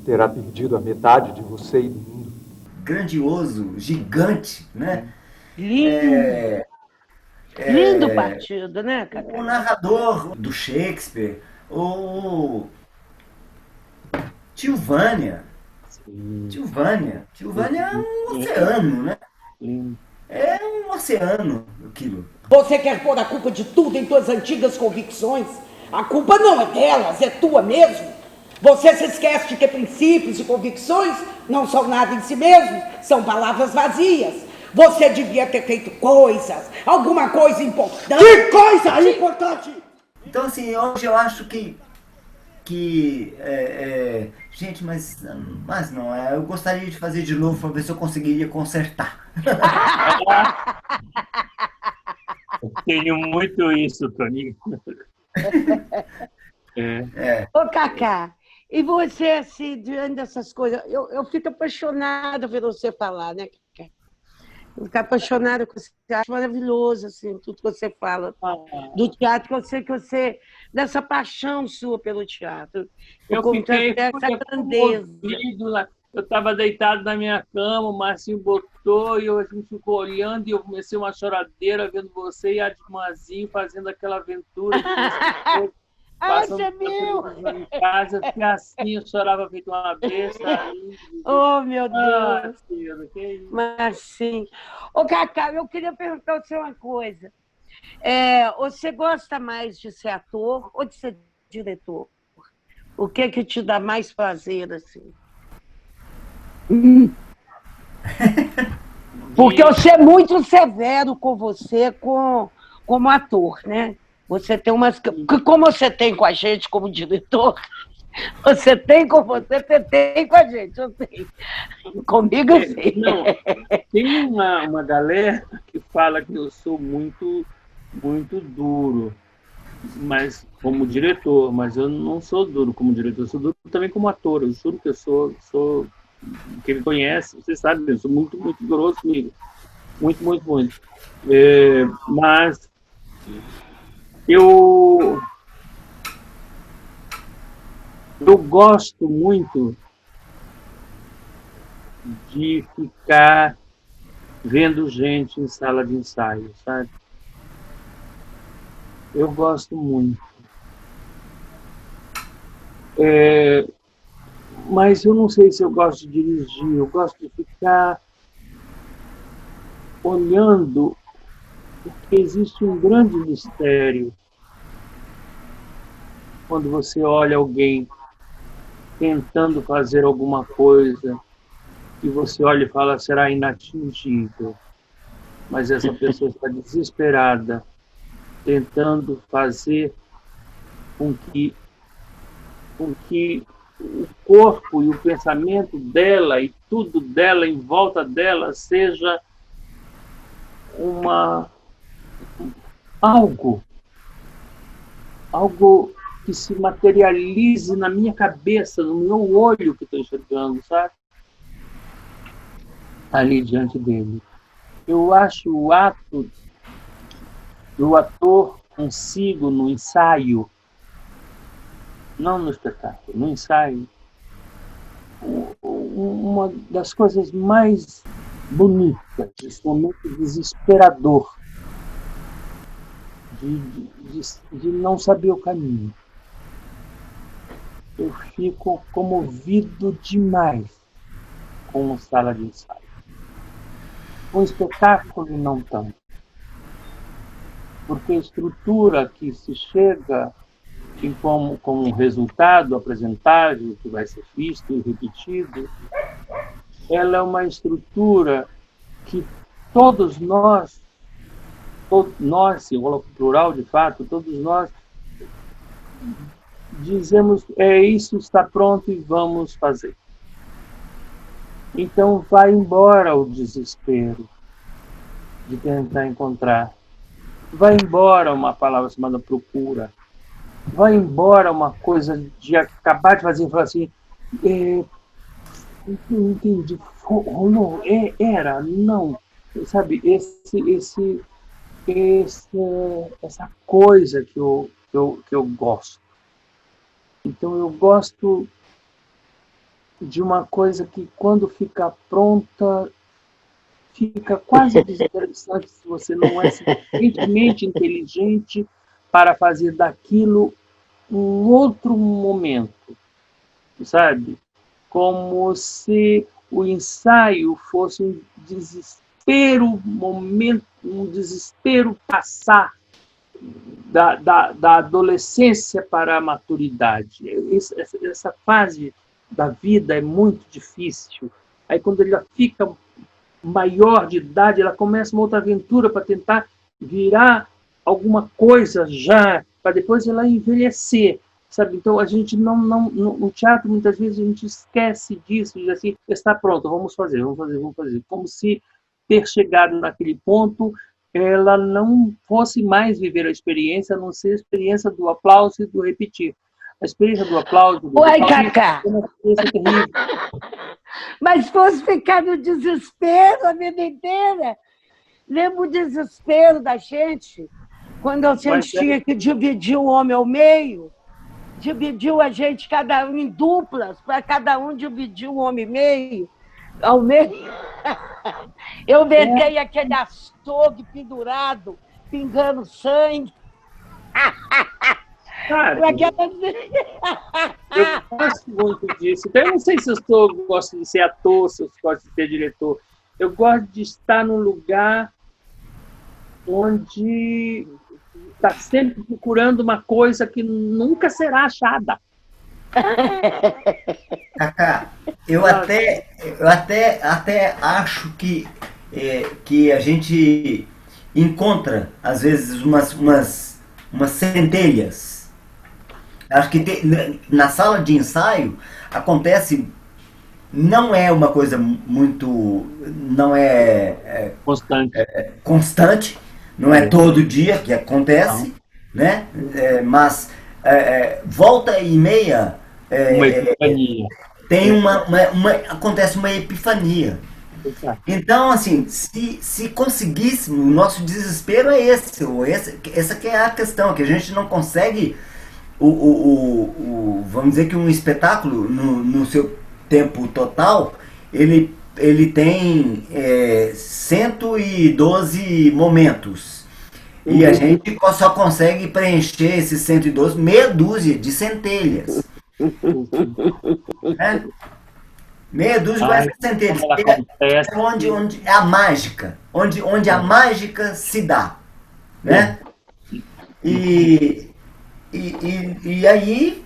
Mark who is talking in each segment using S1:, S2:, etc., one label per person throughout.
S1: terá perdido a metade de você e do mundo.
S2: Grandioso, gigante, né?
S3: Lindo. Lindo partido, né,
S2: O
S3: Cacá?
S2: narrador do Shakespeare, o Tio Vânia.
S4: Sim,
S2: Tio Vânia é um oceano, né?
S4: sim.
S2: É um oceano aquilo.
S5: Você quer pôr a culpa de tudo em tuas antigas convicções? A culpa não é delas, é tua mesmo. Você se esquece de que princípios e convicções não são nada em si mesmos, são palavras vazias. Você devia ter feito coisas, alguma coisa importante.
S6: Que coisa importante!
S2: Então, assim, hoje eu acho gente, mas não, eu gostaria de fazer de novo para ver se eu conseguiria consertar.
S4: Tenho muito isso, Tony.
S3: Ô, Cacá, e você, assim, diante dessas coisas, eu fico apaixonada por você falar, né, Cacá? Eu fico apaixonada com você, acho maravilhoso, assim, tudo que você fala do teatro, que eu sei que você, dessa paixão sua pelo teatro,
S4: Eu
S3: como
S4: fiquei
S3: essa grandeza.
S4: comovido lá. Eu estava deitado na minha cama, o Marcinho botou e a gente ficou olhando e eu comecei uma choradeira vendo você e a Admazinho fazendo aquela aventura de você passando
S3: Você
S4: pela
S3: viu?
S4: televisão em casa. Eu fiquei assim, eu chorava feito uma besta.
S3: Oh, meu Deus!
S4: Filho, que isso?
S3: Mas sim. Ô, Cacá, eu queria perguntar a você uma coisa. Você gosta mais de ser ator ou de ser diretor? O que te dá mais prazer, assim? Porque eu sou muito severo com você como ator, né? Você tem umas... Como você tem com a gente como diretor, você tem com você tem com a gente, eu sei. Comigo, eu sei.
S4: Não, tem uma galera que fala que eu sou muito, muito duro, mas como diretor, mas eu não sou duro como diretor, eu sou duro também como ator. Eu juro que eu sou quem me conhece, você sabe, eu sou muito, muito grosso comigo, muito, muito, muito. Mas eu gosto muito de ficar vendo gente em sala de ensaio, sabe? Eu gosto muito. Mas eu não sei se eu gosto de dirigir, eu gosto de ficar olhando, porque existe um grande mistério quando você olha alguém tentando fazer alguma coisa e você olha e fala, será inatingível, mas essa pessoa está desesperada, tentando fazer com que o corpo e o pensamento dela e tudo dela em volta dela seja algo que se materialize na minha cabeça, no meu olho que estou enxergando, sabe? Ali diante dele. Eu acho o ato do ator consigo no ensaio, não no espetáculo, no ensaio, uma das coisas mais bonitas, esse momento desesperador de não saber o caminho. Eu fico comovido demais com a sala de ensaio. Com o espetáculo, não tanto. Porque a estrutura que se chega como um resultado apresentável, que vai ser visto e repetido, ela é uma estrutura que todos nós, se eu coloco plural de fato, todos nós dizemos, isso está pronto e vamos fazer. Então vai embora o desespero de tentar encontrar. Vai embora uma palavra chamada procura. Vai embora uma coisa de acabar de fazer e falar assim, não entendi, rolou, era, não. Sabe, essa coisa que eu gosto. Então eu gosto de uma coisa que, quando fica pronta, fica quase desinteressante se você não é suficientemente inteligente para fazer daquilo um outro momento, sabe? Como se o ensaio fosse um desespero, um desespero passar da adolescência para a maturidade. Essa fase da vida é muito difícil. Aí, quando ele já fica maior de idade, ela começa uma outra aventura para tentar virar alguma coisa já, para depois ela envelhecer, sabe? Então, a gente no teatro, muitas vezes, a gente esquece disso, diz assim, está pronto, vamos fazer. Como se ter chegado naquele ponto, ela não fosse mais viver a experiência, a não ser a experiência do aplauso e do repetir. A experiência do aplauso, do
S3: Uai,
S4: repetir,
S3: Cacá!
S4: é uma experiência terrível.
S3: Mas fosse ficar no desespero a vida inteira. Lembra o desespero da gente? Quando a gente tinha que dividir o homem ao meio, dividiu a gente cada um em duplas, para cada um dividir o homem ao meio. Eu metei aquele açougue pendurado, pingando sangue.
S4: Cara, eu gosto muito disso. Então, eu não sei se gosto de ser ator, se eu gosto de ser diretor. Eu gosto de estar num lugar onde está sempre procurando uma coisa que nunca será achada.
S2: Cacá, eu até acho que a gente encontra, às vezes, umas centelhas. Acho que na sala de ensaio acontece, não é uma coisa muito, não é constante, não é todo dia que acontece, né? Mas volta e meia
S4: Uma epifania.
S2: tem acontece uma epifania. Então, assim, se conseguíssemos, o nosso desespero é essa que é a questão, que a gente não consegue, vamos dizer que um espetáculo, no seu tempo total, ele tem 112 momentos. E a gente só consegue preencher esses 112, meia dúzia de centelhas. Né? Meia dúzia vai ser centelhas. É onde é a mágica. Onde a mágica se dá. Né? E aí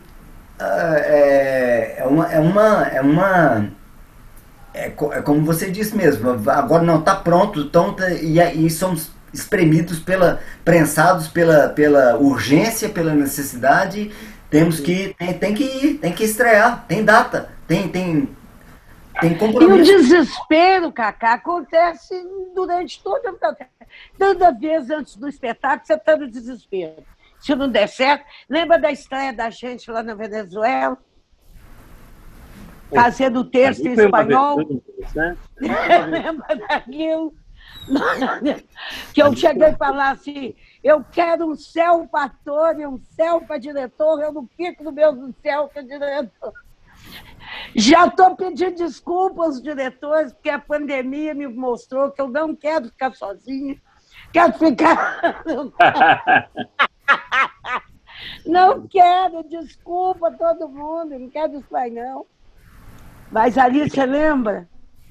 S2: é como você disse mesmo, agora não está pronto, então, e aí somos espremidos prensados pela urgência, pela necessidade. Temos que tem que ir, tem que estrear, tem data, tem compromisso.
S3: E o desespero, Cacá, acontece durante toda vez antes do espetáculo, você está no desespero. Se não der certo, lembra da estreia da gente lá na Venezuela? Fazendo texto em espanhol? Lembra daquilo? Que eu cheguei a falar assim, eu quero um céu para ator e um céu para diretor, eu não fico no meu céu para diretor. Já estou pedindo desculpa aos diretores, porque a pandemia me mostrou que eu não quero ficar sozinha, quero ficar... Não quero, desculpa todo mundo, não quero isso aí não. Mas ali, você lembra?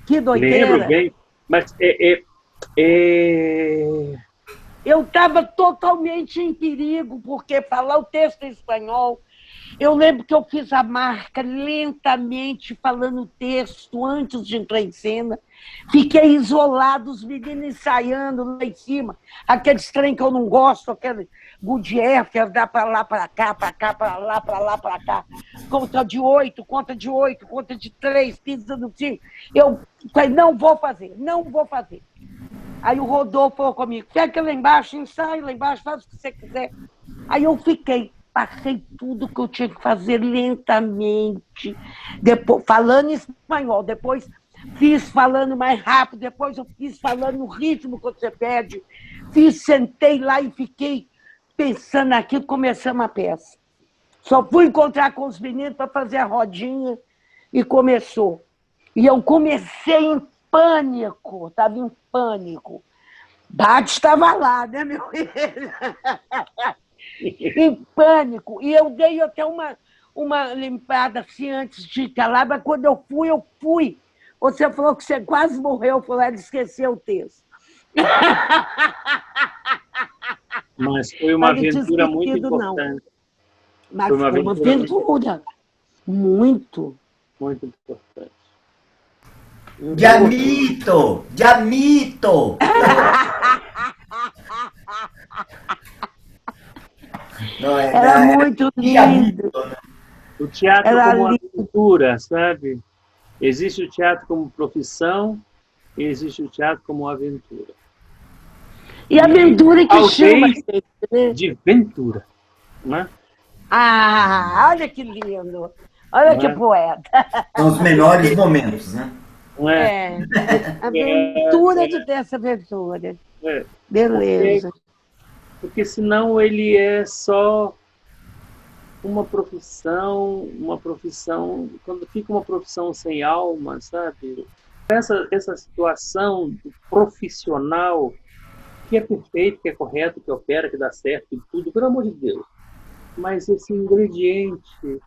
S3: Que doideira.
S4: Lembro bem, mas
S3: eu estava totalmente em perigo, porque falar o texto em espanhol, eu lembro que eu fiz a marca lentamente, falando o texto antes de entrar em cena. Fiquei isolado, os meninos ensaiando lá em cima. Aqueles trem que eu não gosto, aquele Goodyear, dá para lá, para cá, para cá, para lá, para lá, para cá. Conta de 8, conta de 3, pisa no 5. Eu falei, não vou fazer. Aí o Rodolfo falou comigo, fica lá embaixo, ensaio lá embaixo, faz o que você quiser. Aí eu fiquei, passei tudo que eu tinha que fazer lentamente, depois, falando em espanhol, depois fiz falando mais rápido, depois eu fiz falando no ritmo que você pede, sentei lá e fiquei pensando naquilo, começamos a peça. Só fui encontrar com os meninos para fazer a rodinha E começou. E eu comecei em pânico, estava em pânico. Bate estava lá, né, meu filho? Em pânico. E eu dei até uma limpada assim antes de ir lá, mas quando eu fui. Você falou que você quase morreu, falou, ela esqueceu o texto.
S4: Mas foi uma
S3: Mas não tinha
S4: aventura muito
S3: esquecido, não.
S4: importante.
S3: Mas
S4: Foi uma
S3: foi uma
S4: aventura
S3: aventura. Muito.
S4: muito importante.
S2: Diamito! Diamito! Não,
S3: Era muito lindo.
S2: Diamito, né?
S4: O teatro
S3: Era
S4: como
S3: lindo.
S4: aventura, sabe? Existe o teatro como profissão e existe o teatro como aventura.
S3: E a aventura que
S4: Talvez
S3: chama, né?
S4: de ventura, né?
S3: Ah, olha que lindo. Olha
S4: Não
S3: que
S4: é?
S3: poeta.
S2: São os menores momentos, né?
S4: Não é?
S3: Aventura de ter essa aventura.
S4: É.
S3: Beleza.
S4: Porque senão ele é só uma profissão, quando fica uma profissão sem alma, sabe? Essa situação do profissional que é perfeito, que é correto, que opera, que dá certo, e tudo, pelo amor de Deus. Mas esse ingrediente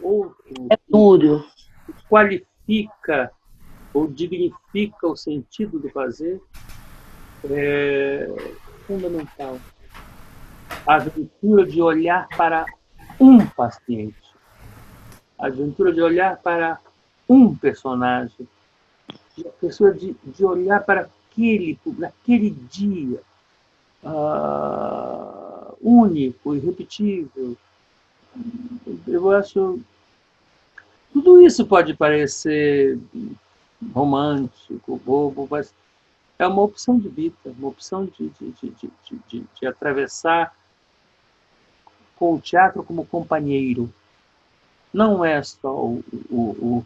S4: outro
S3: É duro.
S4: que qualifica ou dignifica o sentido do fazer é fundamental. A aventura de olhar para um paciente, a aventura de olhar para um personagem, a pessoa de olhar para naquele dia único, irrepetível. Eu acho tudo isso pode parecer romântico, bobo, mas é uma opção de vida, uma opção de atravessar com o teatro como companheiro. Não é só o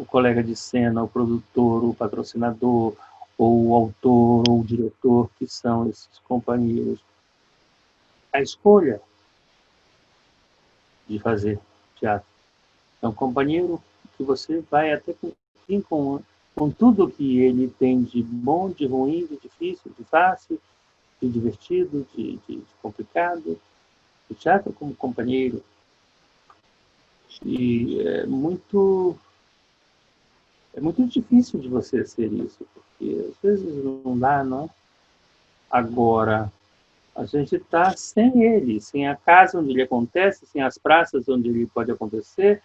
S4: colega de cena, o produtor, o patrocinador, ou o autor, ou o diretor, que são esses companheiros. A escolha de fazer teatro é um companheiro que você vai até com tudo que ele tem de bom, de ruim, de difícil, de fácil, de divertido, de complicado. O teatro como companheiro. E é muito difícil de você ser isso, porque às vezes não dá, não. Agora, a gente está sem ele, sem a casa onde ele acontece, sem as praças onde ele pode acontecer,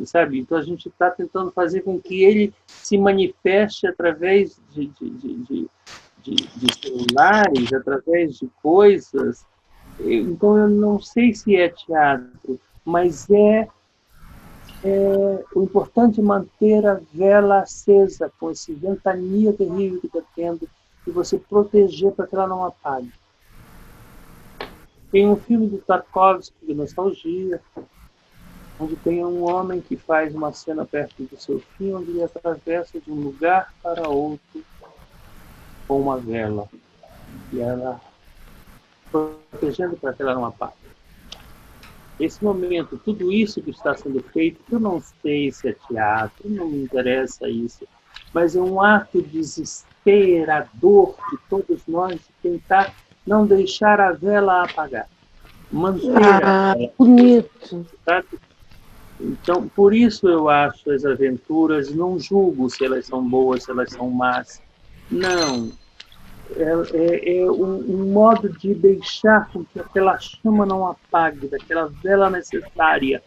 S4: sabe? Então a gente está tentando fazer com que ele se manifeste através de celulares, através de coisas. Então eu não sei se é teatro, mas o importante é manter a vela acesa com esse ventania terrível que está tendo e você proteger para que ela não apague. Tem um filme do Tarkovsky, de nostalgia, onde tem um homem que faz uma cena perto do seu fim, onde ele atravessa de um lugar para outro com uma vela. E ela protegendo para que ela não apague. Esse momento, tudo isso que está sendo feito, eu não sei se é teatro, não me interessa isso, mas é um ato desesperador de todos nós de tentar não deixar a vela apagar. Manter a vela.
S3: Bonito.
S4: Sabe? Então, por isso eu acho as aventuras, não julgo se elas são boas, se elas são más. Não. É um modo de deixar com que aquela chama não apague, daquela vela necessária,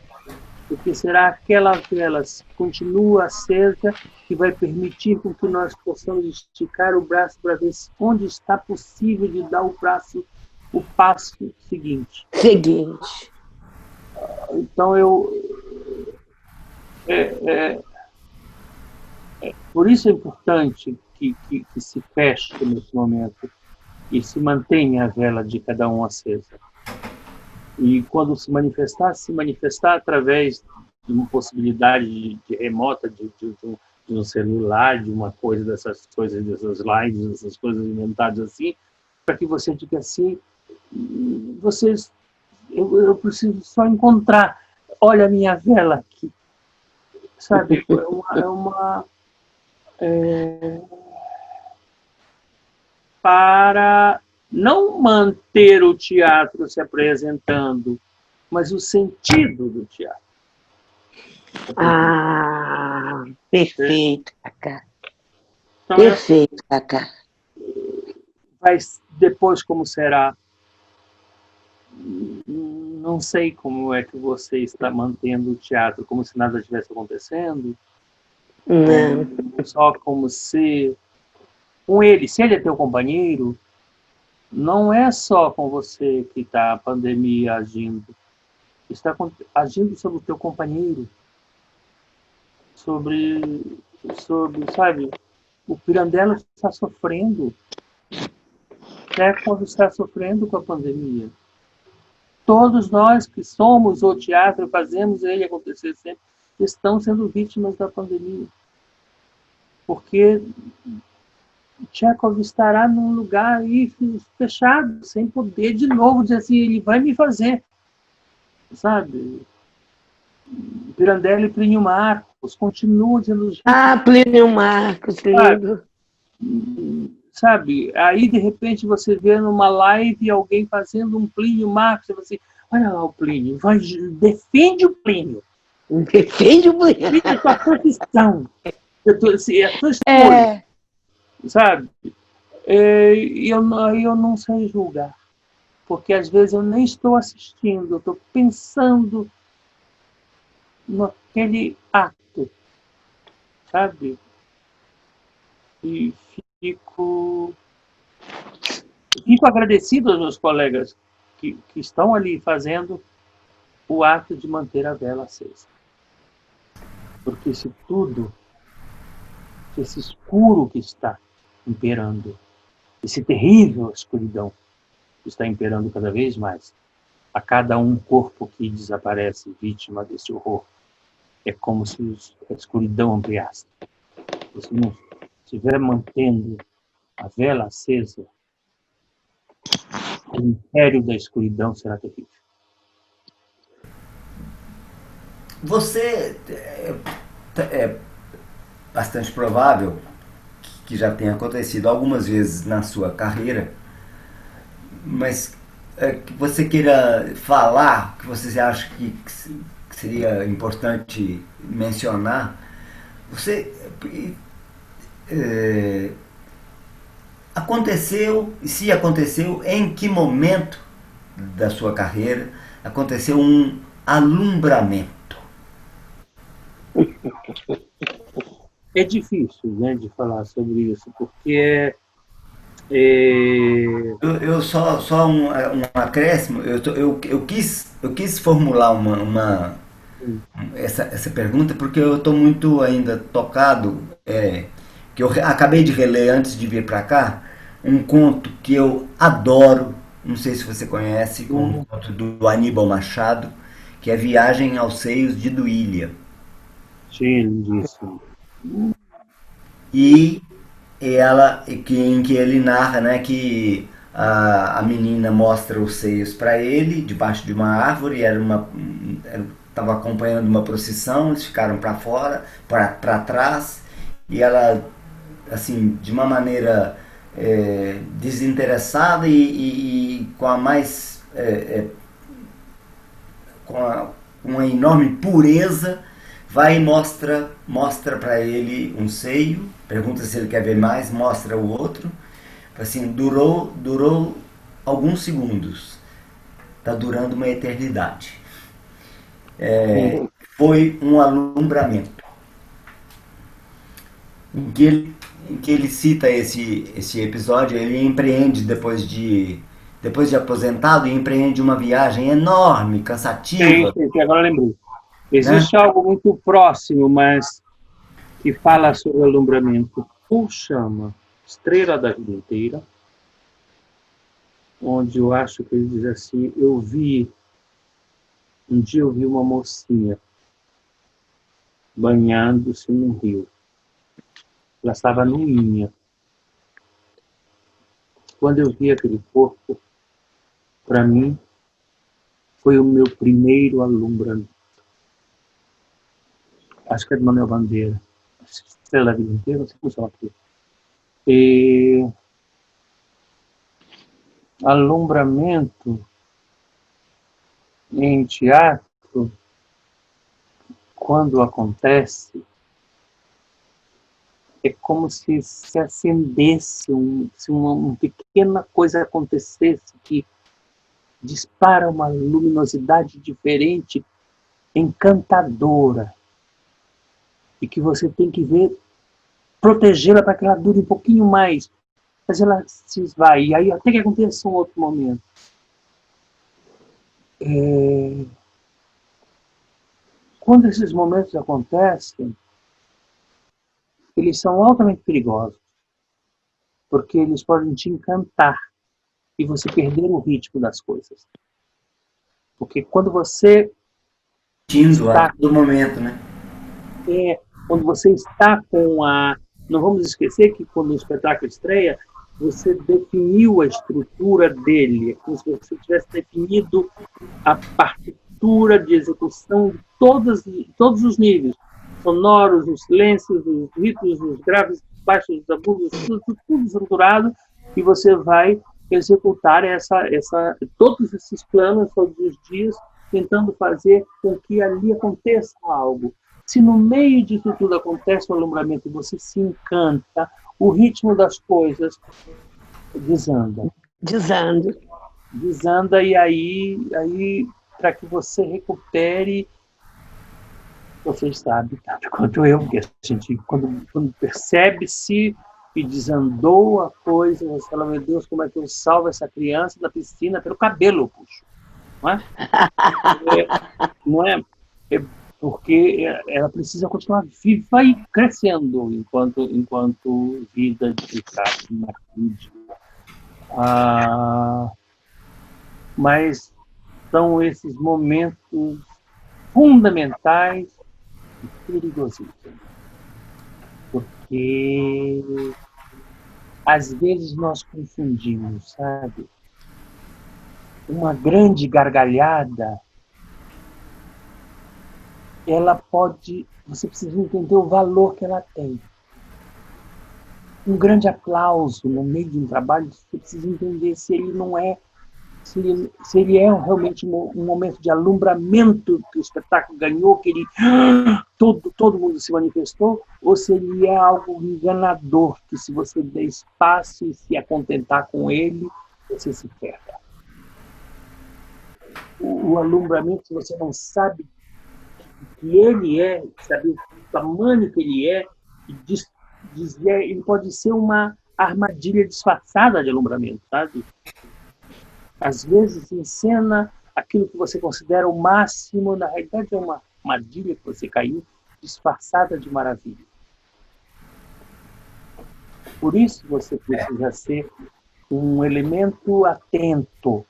S4: porque será aquela vela que continua acesa que vai permitir com que nós possamos esticar o braço para ver onde está possível de dar o passo seguinte. Então por isso é importante que se feche nesse momento e se mantenha a vela de cada um acesa. E quando se manifestar através de uma possibilidade de remota, de um celular, de uma coisa dessas coisas, dessas lives, dessas coisas inventadas assim, para que você diga assim, eu preciso só encontrar, olha a minha vela aqui, sabe, é, para não manter o teatro se apresentando, mas o sentido do teatro.
S3: Ah, perfeito, Cacá.
S4: Então,
S3: Perfeito, Cacá.
S4: vai depois como será? Não sei como é que você está mantendo o teatro, como se nada estivesse acontecendo,
S3: Não.
S4: só como se com ele, se ele é teu companheiro, não é só com você que está a pandemia agindo, está agindo sobre o teu companheiro, sobre, sabe, o Pirandello está sofrendo, até quando está sofrendo com a pandemia. Todos nós que somos o teatro, fazemos ele acontecer sempre, estão sendo vítimas da pandemia. Porque Chekhov estará num lugar aí fechado, sem poder de novo dizer assim, ele vai me fazer. Sabe? Pirandello e Plínio Marcos continuam dizendo...
S3: Ah, Plínio Marcos, lindo.
S4: Sabe? Aí, de repente, você vê numa live alguém fazendo um Plínio Marcos, e você, olha lá o Plínio, defende o Plínio.
S3: Defende o Plínio.
S4: Defende a tua profissão. A tua escolha. Sabe? Eu não sei julgar. Porque, às vezes, eu nem estou assistindo, eu estou pensando naquele ato. Sabe? E fico agradecido aos meus colegas que estão ali fazendo o ato de manter a vela acesa. Porque esse escuro que está imperando, esse terrível escuridão que está imperando cada vez mais, a cada um corpo que desaparece vítima desse horror, é como se a escuridão ampliasse. Se não estiver mantendo a vela acesa, o império da escuridão será terrível.
S2: Você é bastante provável que já tenha acontecido algumas vezes na sua carreira, mas que você queira falar, que você acha que seria importante mencionar, você aconteceu, e se aconteceu, em que momento da sua carreira aconteceu um alumbramento?
S4: É difícil, né, de falar sobre isso, porque
S2: eu só um acréscimo. Eu quis formular essa pergunta porque eu estou muito ainda tocado, que eu acabei de reler antes de vir para cá um conto que eu adoro, não sei se você conhece, um conto do Aníbal Machado, que é Viagem aos Seios de Duília.
S4: Sim, disso.
S2: E em que ele narra, né, que a menina mostra os seios para ele debaixo de uma árvore, estava acompanhando uma procissão, eles ficaram para fora, para trás, e ela, assim, de uma maneira desinteressada e com a mais com uma enorme pureza, vai e mostra para ele um seio, pergunta se ele quer ver mais, mostra o outro, assim, durou alguns segundos, está durando uma eternidade. Foi um alumbramento em que ele cita esse episódio. Ele empreende depois de aposentado, e empreende uma viagem enorme, cansativa.
S4: Sim, agora eu lembrei. Existe algo muito próximo, mas que fala sobre alumbramento. O chama Estrela da Vida Inteira, onde eu acho que ele diz assim, um dia eu vi uma mocinha banhando-se num rio. Ela estava nuinha. Quando eu vi aquele corpo, para mim, foi o meu primeiro alumbramento. acho que é de Manuel Bandeira, Estrela da Vida Inteira, não sei como chama aqui. E alumbramento em teatro, quando acontece, é como se acendesse, se uma pequena coisa acontecesse que dispara uma luminosidade diferente, encantadora, e que você tem que ver, protegê-la para que ela dure um pouquinho mais, mas ela se esvai, e aí até que aconteça um outro momento. Quando esses momentos acontecem, eles são altamente perigosos, porque eles podem te encantar e você perder o ritmo das coisas. Porque quando você
S2: A todo momento, né?
S4: Quando você está com a... Não vamos esquecer que quando o espetáculo estreia, você definiu a estrutura dele, é como se você tivesse definido a partitura de execução de todos os níveis, sonoros, os silêncios, os ritos, os graves, os baixos, os agudos, tudo estruturado, e você vai executar todos esses planos todos os dias, tentando fazer com que ali aconteça algo. Se no meio disso tudo acontece o alumbramento e você se encanta, o ritmo das coisas desanda. Desanda, e aí para que você recupere, você sabe, tanto quanto eu, porque a gente, quando percebe-se e desandou a coisa, você fala, meu Deus, como é que eu salvo essa criança da piscina? Pelo cabelo eu puxo. Não é? Não é? Porque ela precisa continuar viva e crescendo enquanto vida de na vida. Mas são esses momentos fundamentais e perigosíssimos. Porque às vezes nós confundimos, sabe? Uma grande gargalhada, você precisa entender o valor que ela tem. Um grande aplauso no meio de um trabalho, você precisa entender se ele é realmente um momento de alumbramento que o espetáculo ganhou, que todo mundo se manifestou, ou se ele é algo enganador, que se você der espaço e se acontentar com ele, você se perde. O alumbramento, se você não sabe que ele é, sabe o tamanho que ele é, ele pode ser uma armadilha disfarçada de alumbramento, sabe? Às vezes encena aquilo que você considera o máximo, na realidade é uma armadilha que você caiu, disfarçada de maravilha. Por isso você precisa ser um elemento atento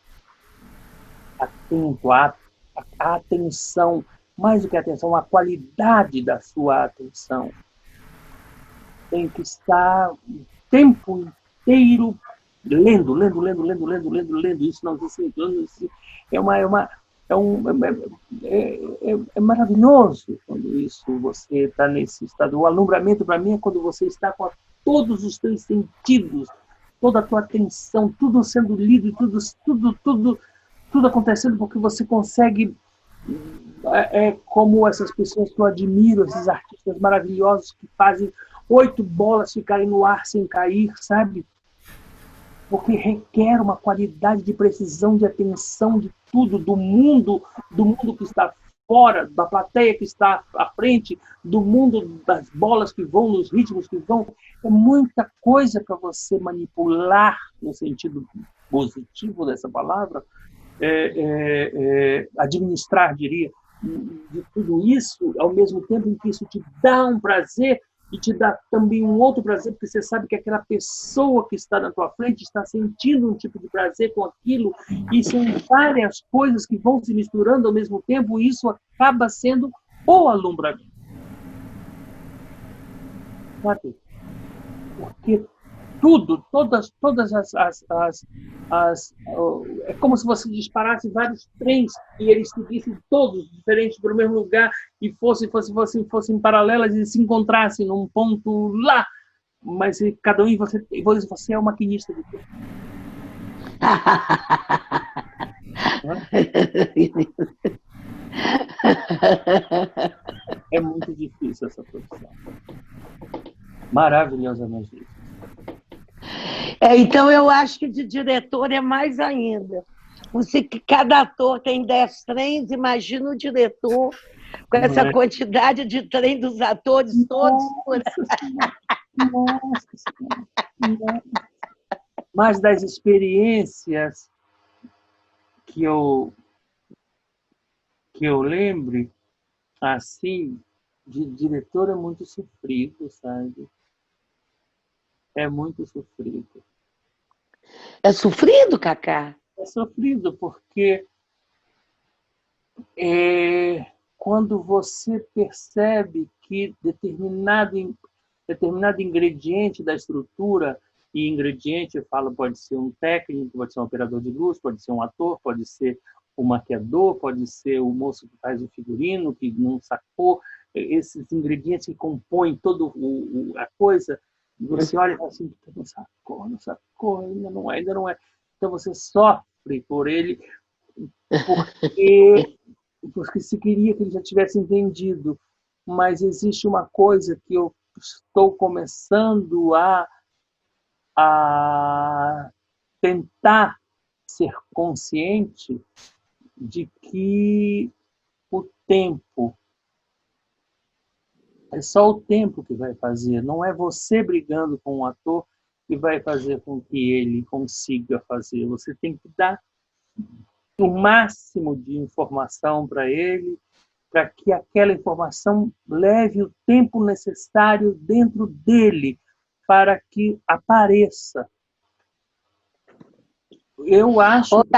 S4: à atenção, mais do que a atenção, a qualidade da sua atenção. Tem que estar o tempo inteiro lendo. Isso não existe. É maravilhoso quando você está nesse estado. O alumbramento, para mim, é quando você está com todos os seus sentidos, toda a tua atenção, tudo sendo lido, tudo acontecendo, porque você consegue... como essas pessoas que eu admiro, esses artistas maravilhosos que fazem 8 bolas ficarem no ar sem cair, sabe? Porque requer uma qualidade de precisão, de atenção, de tudo, do mundo que está fora, da plateia que está à frente, do mundo das bolas que vão, dos ritmos que vão. É muita coisa para você manipular, no sentido positivo dessa palavra, administrar, diria, de tudo isso, ao mesmo tempo em que isso te dá um prazer e te dá também um outro prazer, porque você sabe que aquela pessoa que está na tua frente está sentindo um tipo de prazer com aquilo, e são várias coisas que vão se misturando ao mesmo tempo, e isso acaba sendo o alumbramento. Sabe? Porque tudo, todas é como se você disparasse vários trens e eles seguissem todos diferentes para o mesmo lugar e fossem paralelas e se encontrassem num ponto lá, mas cada um você é o maquinista de tudo. É muito difícil essa profissão. Maravilhosamente difícil.
S3: Então, eu acho que de diretor é mais ainda. Você que cada ator tem 10 trens, imagina o diretor com essa quantidade de trem dos atores todos.
S4: Nossa. Mas das experiências que eu lembre, assim, de diretor é muito sofrido, sabe? É muito sofrido.
S3: É sofrido, Cacá?
S4: É sofrido porque quando você percebe que determinado ingrediente da estrutura, e ingrediente, eu falo, pode ser um técnico, pode ser um operador de luz, pode ser um ator, pode ser o maquiador, pode ser o moço que faz o figurino, que não sacou, esses ingredientes que compõem toda a coisa, você olha e fala assim, não sacou, ainda não é. Então você sofre por ele, porque se queria que ele já tivesse entendido. Mas existe uma coisa que eu estou começando a tentar ser consciente de que o tempo é só o tempo que vai fazer, não é você brigando com o ator que vai fazer com que ele consiga fazer. Você tem que dar o máximo de informação para ele, para que aquela informação leve o tempo necessário dentro dele para que apareça. Eu acho que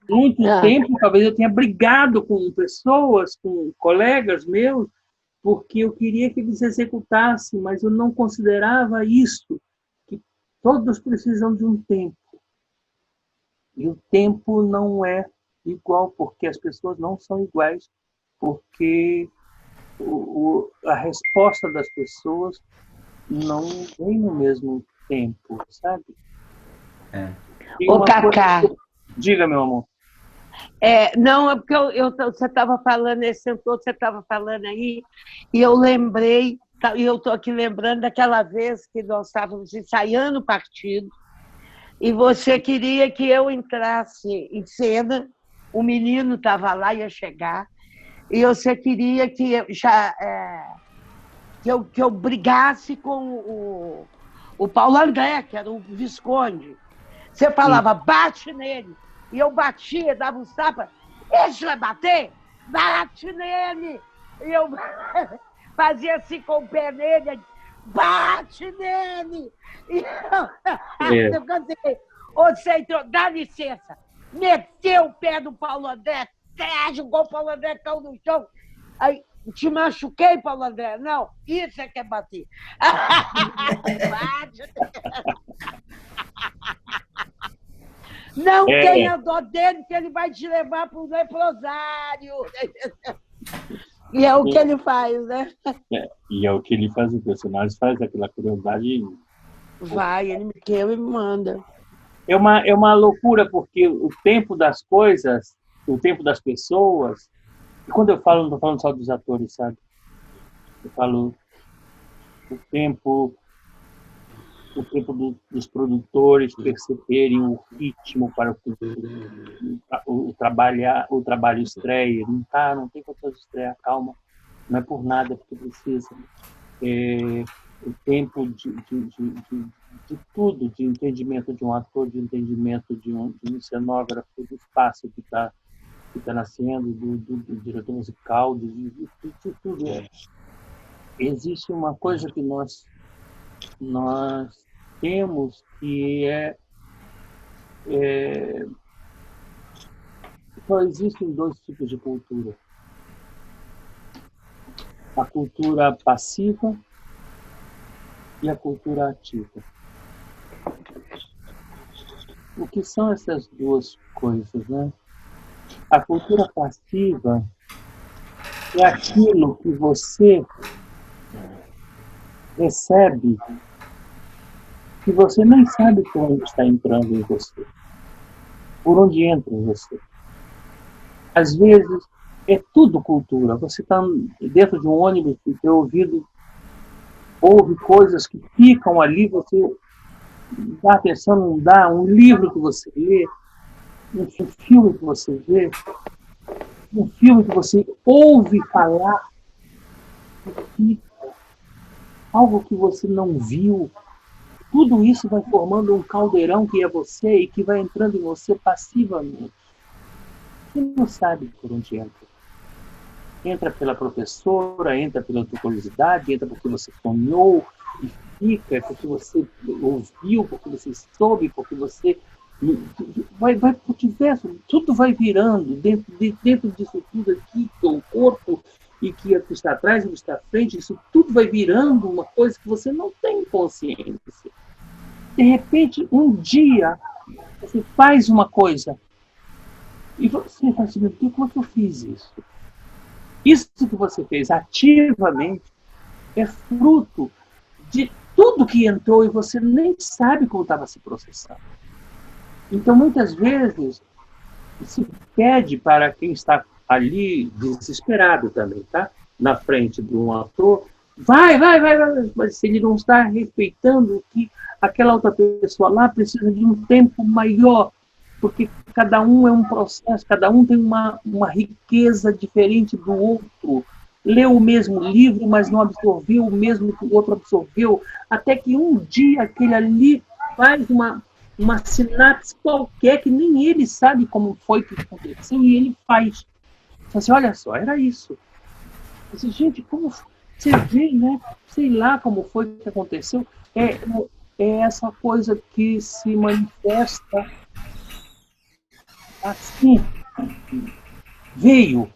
S4: muito tempo, talvez eu tenha brigado com pessoas, com colegas meus, porque eu queria que eles executassem, mas eu não considerava isso, que todos precisam de um tempo. E o tempo não é igual, porque as pessoas não são iguais, porque a resposta das pessoas não vem no mesmo tempo, sabe?
S3: Ô, Cacá.
S4: Diga, meu amor.
S3: Não, é porque você estava falando, esse tempo todo você estava falando aí, e eu lembrei, e eu estou aqui lembrando daquela vez que nós estávamos ensaiando o partido, e você queria que eu entrasse em cena, o menino estava lá, ia chegar, e você queria que eu brigasse com o Paulo André, que era o Visconde. Você falava, bate nele. E eu batia, dava um tapa. Deixa eu bater, bate nele. E eu fazia assim com o pé nele, bate nele. E eu cantei, você entrou, dá licença. Meteu o pé no Paulo André, jogou o Paulo André, caiu no chão. Aí, te machuquei, Paulo André? Não, isso é que é bater. Bate. Não tenha dó dele, que ele vai te levar para o leprosário. E é o que ele faz, né?
S4: E é o que ele faz, o personagem faz aquela crueldade.
S3: Vai, ele me quer e me manda.
S4: É uma loucura, porque o tempo das coisas, o tempo das pessoas, e quando eu falo, não estou falando só dos atores, sabe? Eu falo o tempo dos produtores perceberem o ritmo para o trabalho estreia. Não tem condições de estrear, calma. Não é por nada, porque precisa. O tempo de tudo, de entendimento de um ator, de entendimento de um cenógrafo, do espaço que está nascendo, do diretor musical, de tudo. Existe uma coisa que nós temos que só existem dois tipos de cultura. A cultura passiva e a cultura ativa. o que são essas duas coisas, né? A cultura passiva é aquilo que você recebe, que você nem sabe por onde está entrando em você, por onde entra em você. Às vezes, é tudo cultura. Você está dentro de um ônibus e seu ouvido ouve coisas que ficam ali, você dá atenção, não dá, um livro que você lê, um filme que você vê, um filme que você ouve falar, e algo que você não viu, tudo isso vai formando um caldeirão que é você e que vai entrando em você passivamente. Você não sabe por onde entra. Entra pela professora, entra pela tua curiosidade, entra porque você sonhou e fica, porque você ouviu, porque você soube, porque você vai para o diverso, tudo vai virando dentro disso tudo aqui, que é o corpo e que está atrás e que está à frente, isso tudo vai virando uma coisa que você não tem consciência. De repente, um dia, você faz uma coisa e você fala assim, meu Deus, como é que eu fiz isso? Isso que você fez ativamente é fruto de tudo que entrou e você nem sabe como estava se processando. Então, muitas vezes, se pede para quem está ali desesperado também, tá? Na frente de um ator, vai, mas se ele não está respeitando que aquela outra pessoa lá precisa de um tempo maior, porque cada um é um processo, cada um tem uma riqueza diferente do outro. Leu o mesmo livro, mas não absorveu o mesmo que o outro absorveu, até que um dia aquele ali faz uma sinapse qualquer que nem ele sabe como foi que aconteceu, e ele faz. Assim, olha só, era isso. Assim, gente, como você vê, né? Sei lá como foi que aconteceu. É essa coisa que se manifesta assim. Veio,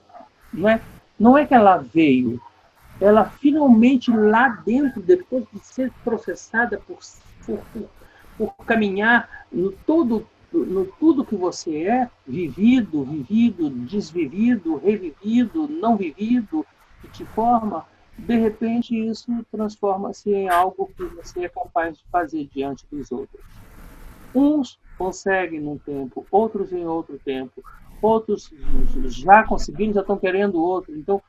S4: não é? Não é que ela veio. Ela finalmente lá dentro, depois de ser processada por caminhar no tudo que você é, vivido, desvivido, revivido, não vivido, que te forma, de repente isso transforma-se em algo que você é capaz de fazer diante dos outros. Uns conseguem num tempo, outros em outro tempo, outros já conseguindo, já estão querendo outro. Então,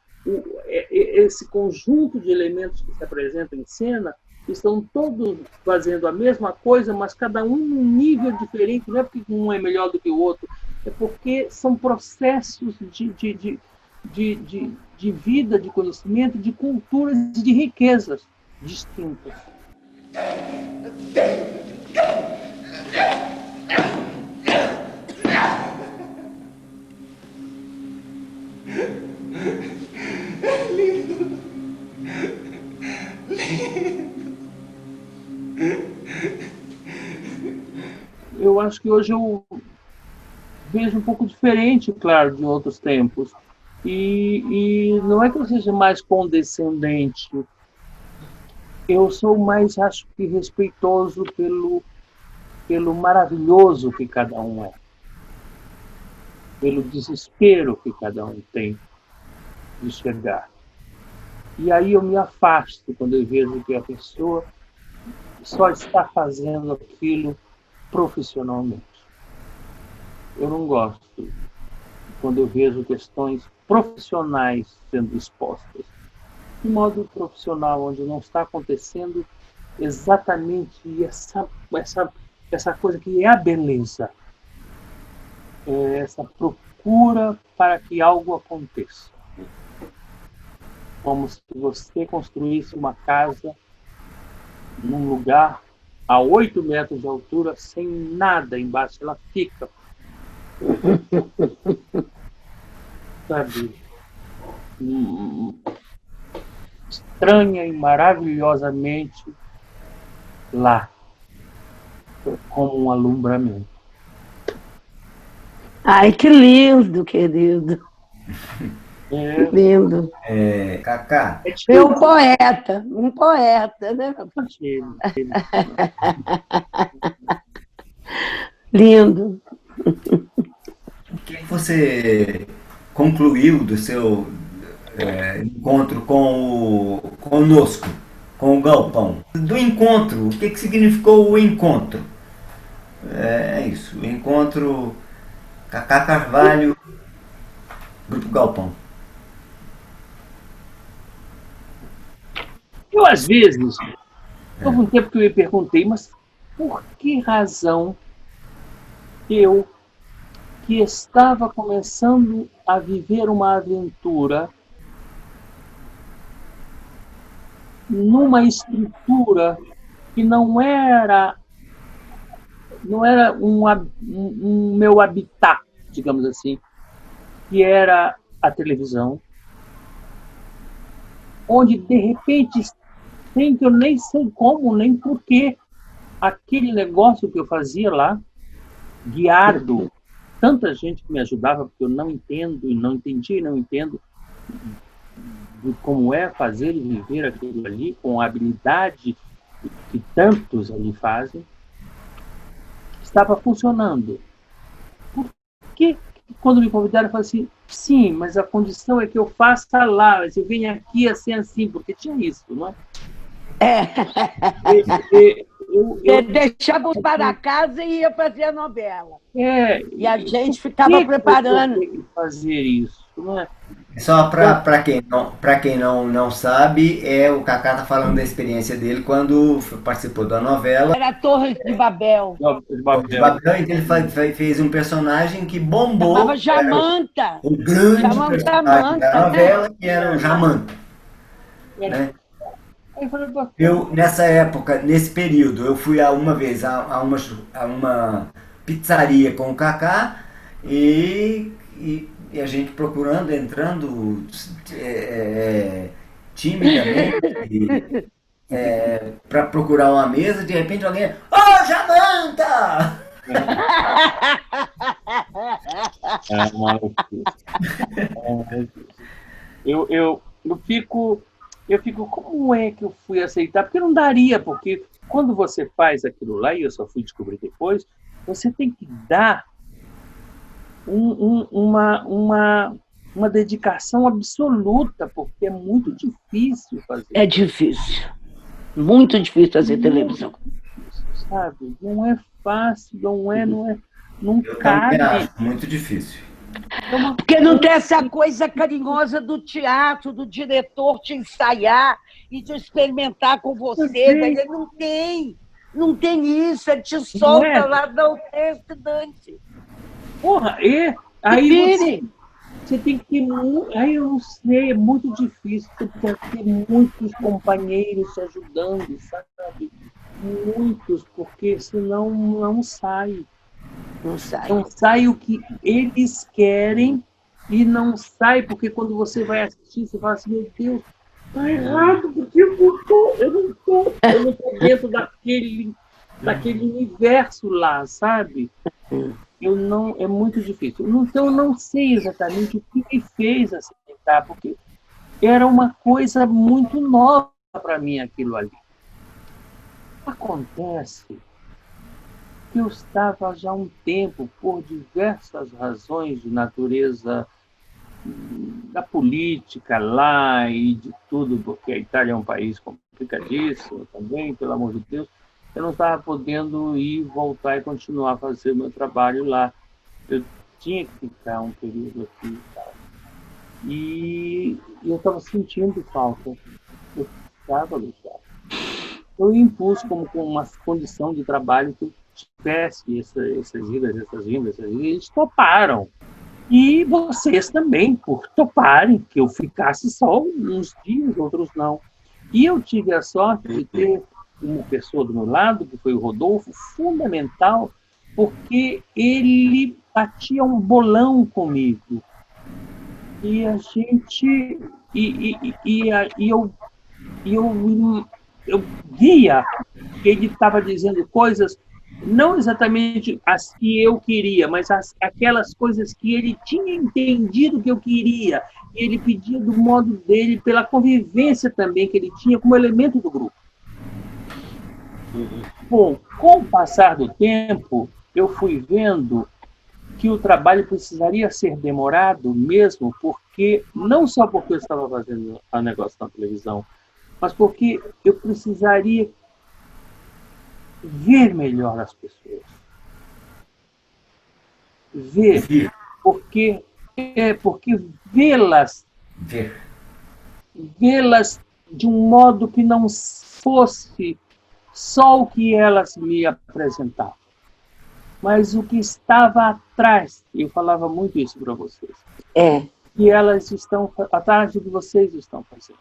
S4: esse conjunto de elementos que se apresentam em cena estão todos fazendo a mesma coisa, mas cada um num nível diferente. Não é porque um é melhor do que o outro, é porque são processos de vida, de conhecimento, de culturas e de riquezas distintas. Eu acho que hoje eu vejo um pouco diferente, claro, de outros tempos. E não é que eu seja mais condescendente. Eu sou mais, acho que, respeitoso pelo maravilhoso que cada um é. Pelo desespero que cada um tem de chegar. E aí eu me afasto quando eu vejo que a pessoa só está fazendo aquilo profissionalmente. Eu não gosto quando eu vejo questões profissionais sendo expostas. De modo profissional, onde não está acontecendo exatamente essa coisa que é a beleza. Essa procura para que algo aconteça. Como se você construísse uma casa num lugar a 8 metros de altura, sem nada embaixo, ela fica. Sabe? Estranha e maravilhosamente lá, como um alumbramento.
S3: Ai, que lindo, querido.
S4: É,
S3: Lindo.
S2: Cacá,
S3: É um poeta, né? Lindo.
S2: O que você concluiu do seu encontro conosco, com o Galpão? Do encontro, o que significou o encontro? É isso, o encontro Cacá Carvalho, Grupo Galpão.
S4: Eu, às vezes, houve um tempo que eu me perguntei, mas por que razão eu, que estava começando a viver uma aventura numa estrutura que não era um meu habitat, digamos assim, que era a televisão, onde, de repente, sem que eu nem sei como, nem porquê, aquele negócio que eu fazia lá, guiado, tanta gente que me ajudava, porque eu não entendo, e não entendi, e não entendo de como é fazer e viver aquilo ali, com a habilidade que tantos ali fazem, estava funcionando. Por que, quando me convidaram, eu falei assim, sim, mas a condição é que eu faça lá, eu venho aqui assim, porque tinha isso, não é?
S3: Eu deixava para casa e ia fazer a novela. E a gente ficava preparando.
S4: Eu tenho que fazer isso, não é?
S2: Só para quem não sabe, o Cacá tá falando da experiência dele quando participou da novela.
S3: Era Torres de Babel.
S2: De Babel, em que ele fez um personagem que bombou.
S3: Chamava Jamanta.
S2: O grande personagem da novela, que era o Jamanta. Né? Eu, nessa época, nesse período, eu fui uma vez a uma pizzaria com o Cacá e a gente procurando, entrando timidamente para procurar uma mesa, de repente alguém... Ô, Jamanta!
S4: Eu fico, como é que eu fui aceitar? Porque não daria, porque quando você faz aquilo lá, e eu só fui descobrir depois, você tem que dar uma dedicação absoluta, porque é muito difícil fazer.
S3: É difícil. Muito difícil fazer televisão.
S4: Sabe? Não é fácil, não
S2: eu
S4: cabe.
S2: Acho muito difícil.
S3: Porque não tem essa coisa carinhosa do teatro, do diretor te ensaiar e te experimentar com você. Ele não tem isso, ele te solta lá, dá o texto, Dante.
S4: Porra, aí você tem que ter aí eu não sei, é muito difícil, você tem que ter muitos companheiros te ajudando, sabe? Muitos, porque senão não sai. Não sai o que eles querem e não sai, porque quando você vai assistir, você fala assim, meu Deus, tá errado, porque eu não tô dentro daquele universo lá, sabe? É muito difícil. Então, eu não sei exatamente o que me fez aceitar, porque era uma coisa muito nova para mim aquilo ali. Acontece que eu estava já há um tempo, por diversas razões de natureza da política lá e de tudo, porque a Itália é um país complicadíssimo também, pelo amor de Deus, eu não estava podendo ir, voltar e continuar a fazer o meu trabalho lá. Eu tinha que ficar um período aqui e tal. E eu estava sentindo falta. Eu precisava deixar. Eu impus como com uma condição de trabalho que eu tivesse essas vindas, e eles toparam. E vocês também, por toparem que eu ficasse só uns dias, outros não. E eu tive a sorte de ter uma pessoa do meu lado, que foi o Rodolfo, fundamental, porque ele batia um bolão comigo. E a gente... eu via que ele estava dizendo coisas não exatamente as que eu queria, mas aquelas coisas que ele tinha entendido que eu queria. E ele pedia do modo dele, pela convivência também que ele tinha como elemento do grupo. Bom, com o passar do tempo, eu fui vendo que o trabalho precisaria ser demorado mesmo, porque não só porque eu estava fazendo o negócio na televisão, mas porque eu precisaria ver melhor as pessoas. Ver. Porque vê-las de um modo que não fosse só o que elas me apresentavam, mas o que estava atrás. Eu falava muito isso para vocês. Que elas estão atrás do que vocês estão fazendo.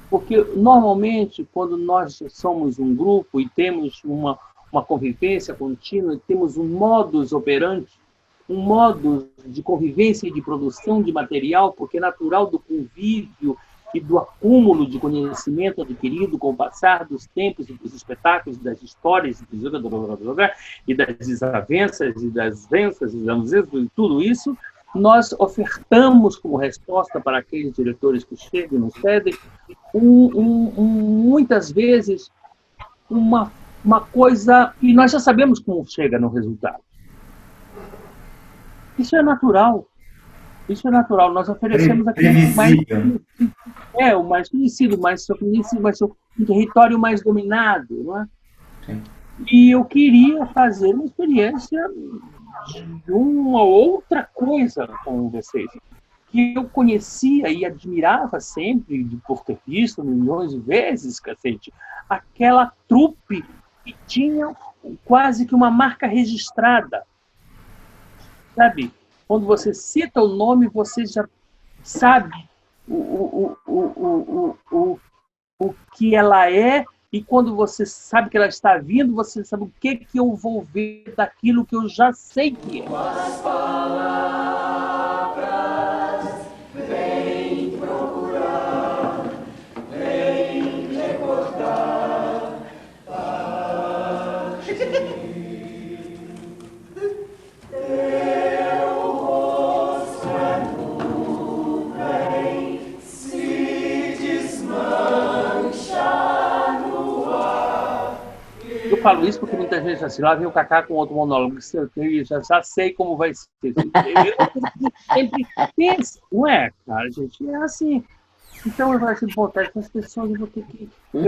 S4: Porque, normalmente, quando nós somos um grupo e temos uma convivência contínua, temos um modus operandi, um modo de convivência e de produção de material, porque é natural do convívio e do acúmulo de conhecimento adquirido com o passar dos tempos e dos espetáculos, das histórias, e das desavenças e das venças, e tudo isso, nós ofertamos como resposta para aqueles diretores que chegam e nos pedem, muitas vezes, uma coisa, e nós já sabemos como chega no resultado. Isso é natural. Isso é natural. Nós oferecemos aquilo o mais conhecido, um território mais dominado, não é?
S2: Sim.
S4: E eu queria fazer uma experiência de uma outra coisa com vocês, que eu conhecia e admirava sempre, por ter visto milhões de vezes, cacete, aquela trupe que tinha quase que uma marca registrada. Sabe? Quando você cita o nome, você já sabe o que ela é, e quando você sabe que ela está vindo, você sabe o que eu vou ver daquilo que eu já sei que é. Eu falo isso porque muita gente assim, lá vem o Cacá com outro monólogo, eu já sei como vai ser. Eu sempre penso, não é, cara, gente, é assim. Então eu vou assim, vontade com as pessoas, eu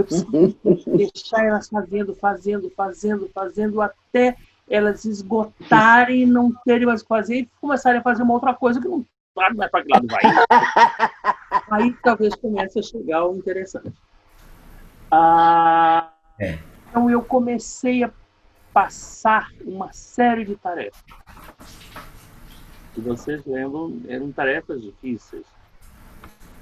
S4: preciso deixar elas fazendo, até elas esgotarem e não terem mais o que fazer e começarem a fazer uma outra coisa que não sabe mais para que lado vai. Aí talvez comece a chegar o interessante. Então eu comecei a passar uma série de tarefas. Se vocês lembram, eram tarefas difíceis.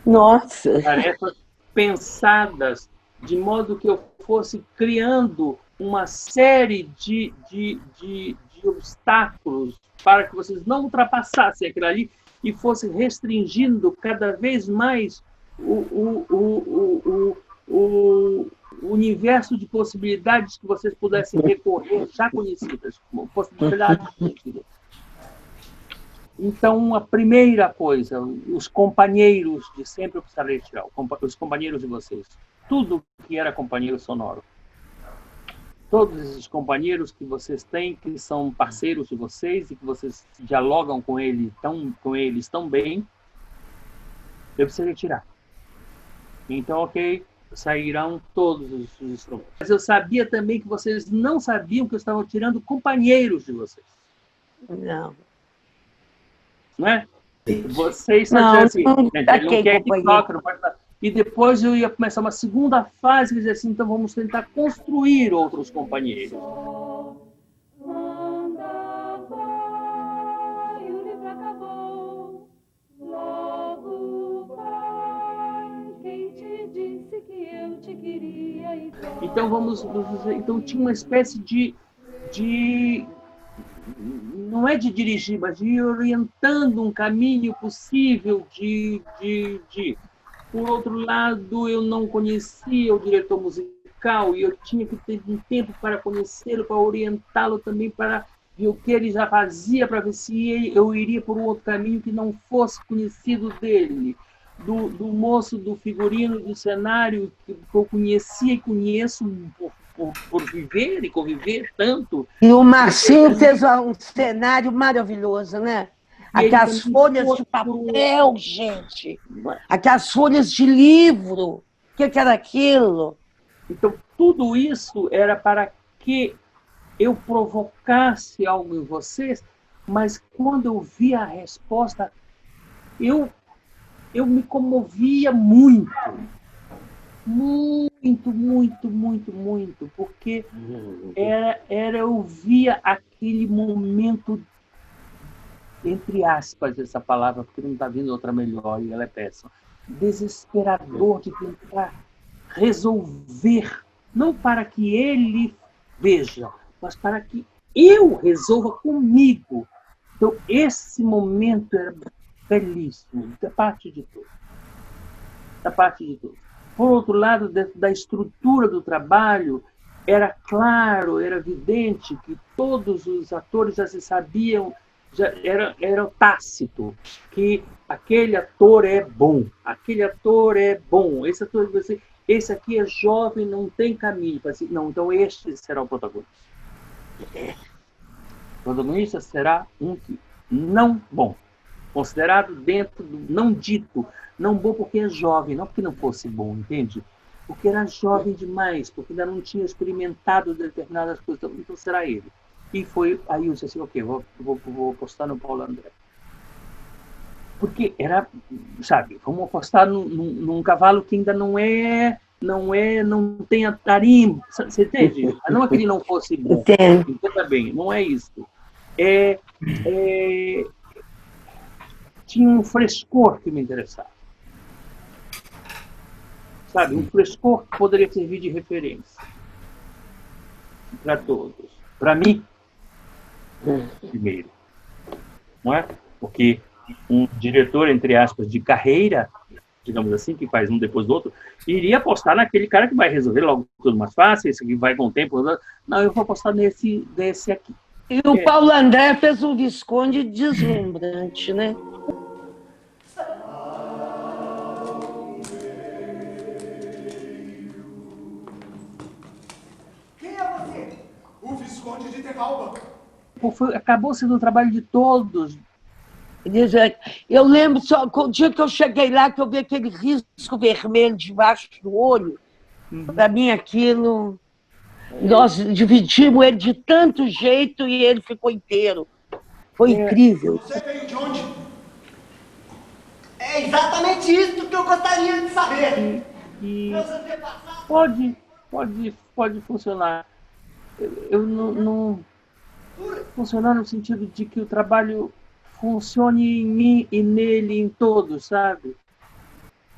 S3: Nossa!
S4: Tarefas pensadas de modo que eu fosse criando uma série de obstáculos para que vocês não ultrapassassem aquilo ali e fossem restringindo cada vez mais o universo de possibilidades que vocês pudessem recorrer, já conhecidas, como possibilidades conhecidas. Então, a primeira coisa, os companheiros de sempre eu precisaria tirar, os companheiros de vocês. Tudo que era companheiro sonoro. Todos esses companheiros que vocês têm, que são parceiros de vocês e que vocês dialogam com eles tão bem, eu precisaria tirar. Então, ok, sairão todos os instrumentos. Mas eu sabia também que vocês não sabiam que eu estava tirando companheiros de vocês.
S3: Não.
S4: Não é? Vocês sabiam assim, não quer que toque, não pode estar. E depois eu ia começar uma segunda fase, e dizer assim, então vamos tentar construir outros companheiros. Então tinha uma espécie de não é de dirigir, mas de ir orientando um caminho possível de. Por outro lado, eu não conhecia o diretor musical e eu tinha que ter um tempo para conhecê-lo, para orientá-lo também, para ver o que ele já fazia, para ver se eu iria por um outro caminho que não fosse conhecido dele. Do moço, do figurino, do cenário, que eu conhecia e conheço por viver e conviver tanto.
S3: E o Marcinho fez um cenário maravilhoso, né?
S4: E ele
S3: Aquelas
S4: também
S3: folhas de
S4: mostrou-
S3: papel, gente. Aquelas folhas de livro. O que era aquilo?
S4: Então, tudo isso era para que eu provocasse algo em vocês, mas quando eu vi a resposta, eu me comovia muito. Muito, muito, muito, muito, porque eu via aquele momento, entre aspas, essa palavra, porque não está vindo outra melhor e ela é péssima, desesperador de tentar resolver, não para que ele veja, mas para que eu resolva comigo. Então, esse momento era belíssimo, da parte de todos. Da parte de todos. Por outro lado, dentro da estrutura do trabalho, era claro, era evidente que todos os atores já se sabiam, já era tácito, que aquele ator é bom, esse aqui é jovem, não tem caminho. Não, então este será o protagonista. O protagonista será um que não bom, considerado dentro do não dito, não bom porque é jovem, não porque não fosse bom, entende? Porque era jovem demais, porque ainda não tinha experimentado determinadas coisas, então será ele. E foi, aí eu disse assim, ok, vou apostar no Paulo André. Porque era, sabe, vamos apostar num cavalo que ainda não tem a tarimba, você entende? Não é que ele não fosse bom, entenda bem, não é isso. Tinha um frescor que me interessava. Sabe, um frescor que poderia servir de referência para todos. Para mim, primeiro. Não é? Porque um diretor, entre aspas, de carreira, digamos assim, que faz um depois do outro, iria apostar naquele cara que vai resolver logo tudo mais fácil, esse que vai com o tempo. Não, eu vou apostar desse aqui.
S3: E o Paulo André fez um Visconde deslumbrante, né?
S6: Quem é você? O Visconde de Terralba.
S4: Acabou sendo o trabalho de todos.
S3: Eu lembro só, o dia que eu cheguei lá, que eu vi aquele risco vermelho debaixo do olho, para mim aquilo... Nós dividimos ele de tanto jeito e ele ficou inteiro. Foi incrível.
S6: Você veio de onde? É exatamente isso que eu gostaria de saber. Meus antepassados...
S4: Pode funcionar. Eu não funcionar no sentido de que o trabalho funcione em mim e nele, em todos, sabe?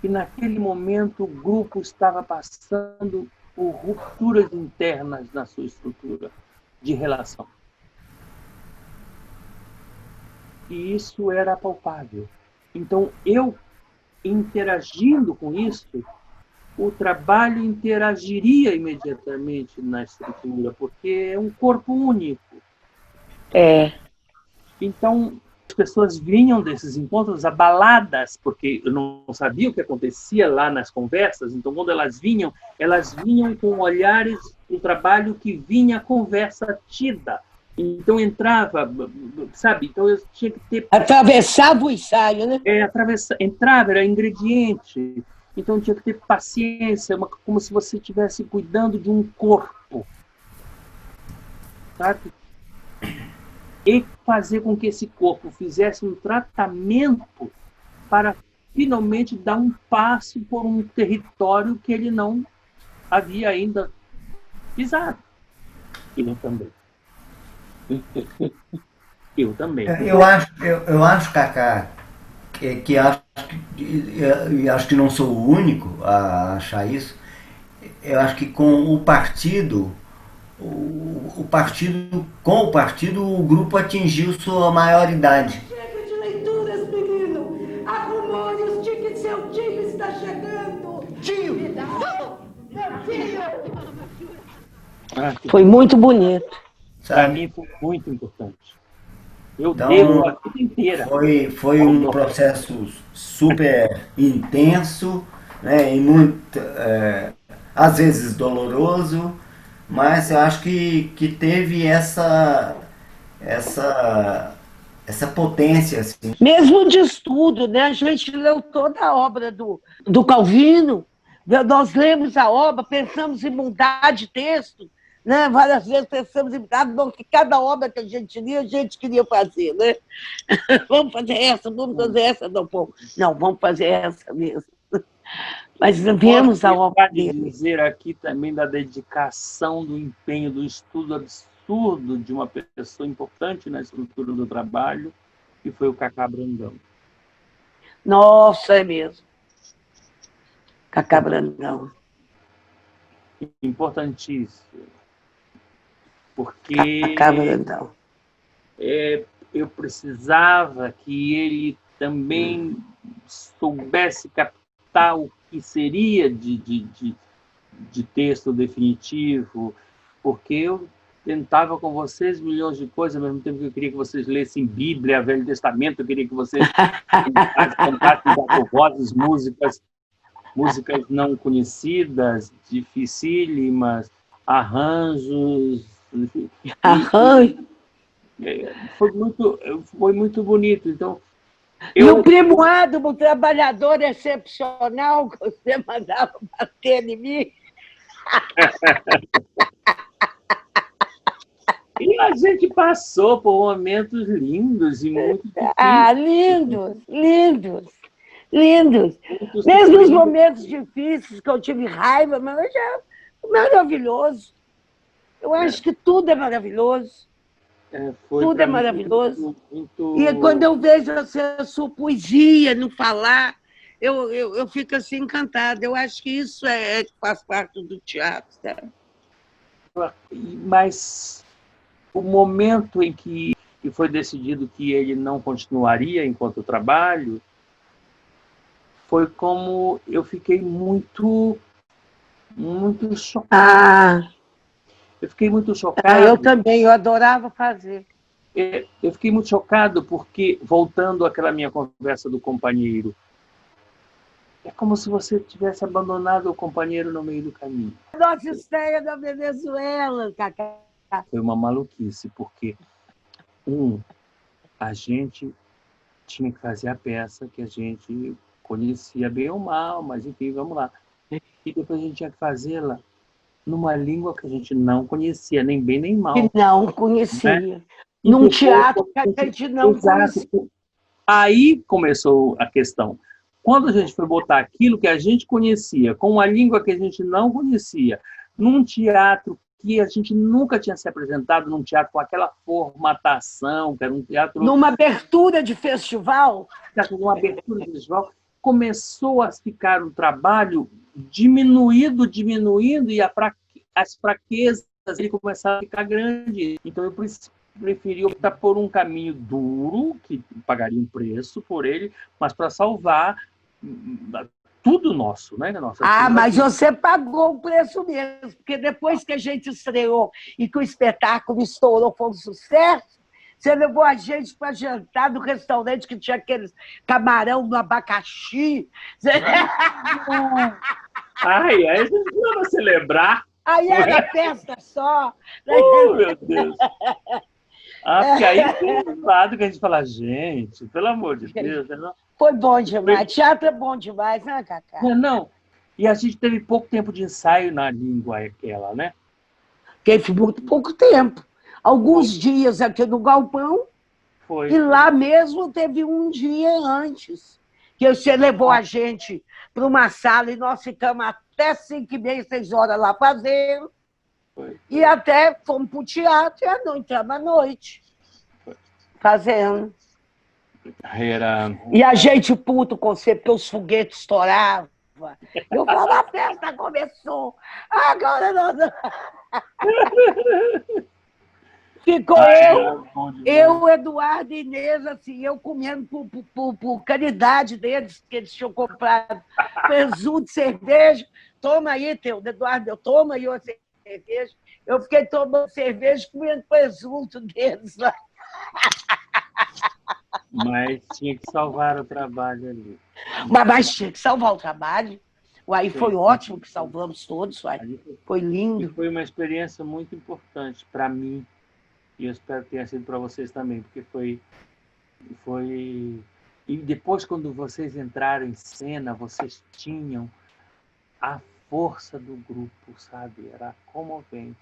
S4: E naquele momento o grupo estava passando por rupturas internas na sua estrutura de relação. E isso era palpável. Então, eu interagindo com isso, o trabalho interagiria imediatamente na estrutura, porque é um corpo único. Então, as pessoas vinham desses encontros abaladas, porque eu não sabia o que acontecia lá nas conversas, então quando elas vinham com olhares do trabalho que vinha a conversa tida. Então entrava, sabe? Então eu tinha que ter...
S3: Atravessava o ensaio, né?
S4: Entrava, era ingrediente. Então tinha que ter paciência, como se você estivesse cuidando de um corpo. Sabe? E fazer com que esse corpo fizesse um tratamento para finalmente dar um passo por um território que ele não havia ainda pisado. Eu também. Eu também.
S2: Eu acho, Cacá, que acho que não sou o único a achar isso. Eu acho que com o partido o grupo atingiu sua maioridade.
S5: Chega de leituras, menino. Arrumou e os tickets, seu time está chegando.
S6: Tio!
S5: Meu filho!
S3: Foi muito bonito.
S4: Para mim foi muito importante. Eu
S2: Então,
S4: devo a vida inteira.
S2: Foi um processo super intenso, né, e muito, às vezes doloroso, mas eu acho que teve essa, essa potência, assim.
S3: Mesmo de estudo, né? A gente leu toda a obra do Calvino, nós lemos a obra, pensamos em mudar de texto, né? Várias vezes pensamos em mudar, porque cada obra que a gente lia, a gente queria fazer, né? Vamos fazer essa, vamos fazer essa. Não, pô, não, vamos fazer essa mesmo. Mas vemos a obra
S4: Pode
S3: dele.
S4: dizer aqui também da dedicação, do empenho, do estudo absurdo de uma pessoa importante na estrutura do trabalho, que foi o Cacá Brandão.
S3: Nossa, é mesmo. Cacá Brandão.
S4: Importantíssimo. Porque
S3: Cacá Brandão.
S4: eu precisava que ele também soubesse captar o que seria de texto definitivo, porque eu tentava com vocês milhões de coisas, ao mesmo tempo que eu queria que vocês lessem Bíblia, Velho Testamento, eu queria que vocês cantassem vozes, músicas não conhecidas, dificílimas, arranjos.
S3: Arranjo.
S4: Foi muito bonito. Então,
S3: E o primo Adamo, um trabalhador excepcional, que você mandava bater em mim.
S4: E a gente passou por momentos lindos e muito difíceis.
S3: Ah, lindos, lindos, lindos.
S4: Muitos
S3: Mesmo os
S4: sofridos.
S3: momentos difíceis que eu tive raiva, mas já maravilhoso. Eu acho que tudo é maravilhoso.
S4: Foi
S3: Tudo
S4: pra
S3: é
S4: mim
S3: maravilhoso.
S4: muito-
S3: E quando eu vejo a sua poesia no falar, eu fico assim encantada. Eu acho que isso faz parte do teatro, sabe?
S4: Mas o momento em que foi decidido que ele não continuaria enquanto trabalho, foi como eu fiquei muito chocado.
S3: Ah,
S4: Eu fiquei muito chocado.
S3: eu também, eu adorava fazer.
S4: Eu fiquei muito chocado porque, voltando àquela minha conversa do companheiro, é como se você tivesse abandonado o companheiro no meio do caminho.
S3: Nossa estreia da Venezuela, Cacá.
S4: Foi uma maluquice, porque, a gente tinha que fazer a peça que a gente conhecia bem ou mal, mas enfim, vamos lá. E depois a gente tinha que fazê-la numa língua que a gente não conhecia, nem bem nem mal.
S3: Que não conhecia.
S4: E
S3: Num
S4: depois,
S3: teatro que a gente não
S4: exato.
S3: conhecia.
S4: Aí começou a questão. Quando a gente foi botar aquilo que a gente conhecia, com uma língua que a gente não conhecia, num teatro que a gente nunca tinha se apresentado, num teatro com aquela formatação, que era um teatro...
S3: Numa abertura de festival,
S4: Uma abertura visual, começou a ficar o trabalho diminuindo, e as fraquezas ele começaram a ficar grandes. Então, eu preferi optar por um caminho duro, que pagaria um preço por ele, mas para salvar tudo nosso, né?
S3: mas você pagou o preço mesmo, porque depois que a gente estreou e que o espetáculo estourou, foi um sucesso, você levou a gente para jantar no restaurante que tinha aqueles camarão no abacaxi.
S4: Ai, a gente precisava celebrar.
S3: Aí era festa só.
S4: Meu Deus. Porque aí tem um lado que a gente fala, gente, pelo amor de Deus.
S3: Foi bom demais. Teatro é bom demais, né, Cacá?
S4: Não. E a gente teve pouco tempo de ensaio na língua aquela, né?
S3: Teve muito pouco tempo. Alguns dias aqui no Galpão,
S4: Foi.
S3: e lá mesmo teve um dia antes, que você levou a gente para uma sala e nós ficamos até 5h30, 6 horas lá fazendo.
S4: Foi.
S3: E até fomos para o teatro e entramos à noite. Fazendo. E a gente puto com você, porque os foguetes estouravam. Eu falo, a festa começou. Agora nós... Ficou eu, Eduardo e Inês, assim, eu comendo por caridade deles, que eles tinham comprado presunto, cerveja. Toma aí, Eduardo, toma aí uma cerveja. Eu fiquei tomando cerveja, comendo presunto deles lá.
S4: Mas tinha que salvar o trabalho ali.
S3: Mas tinha que salvar o trabalho. Uai, foi ótimo que salvamos todos, uai. Foi
S4: E
S3: lindo.
S4: foi uma experiência muito importante para mim, e eu espero que tenha sido para vocês também, porque foi... E depois, quando vocês entraram em cena, vocês tinham a força do grupo, sabe? Era comovente.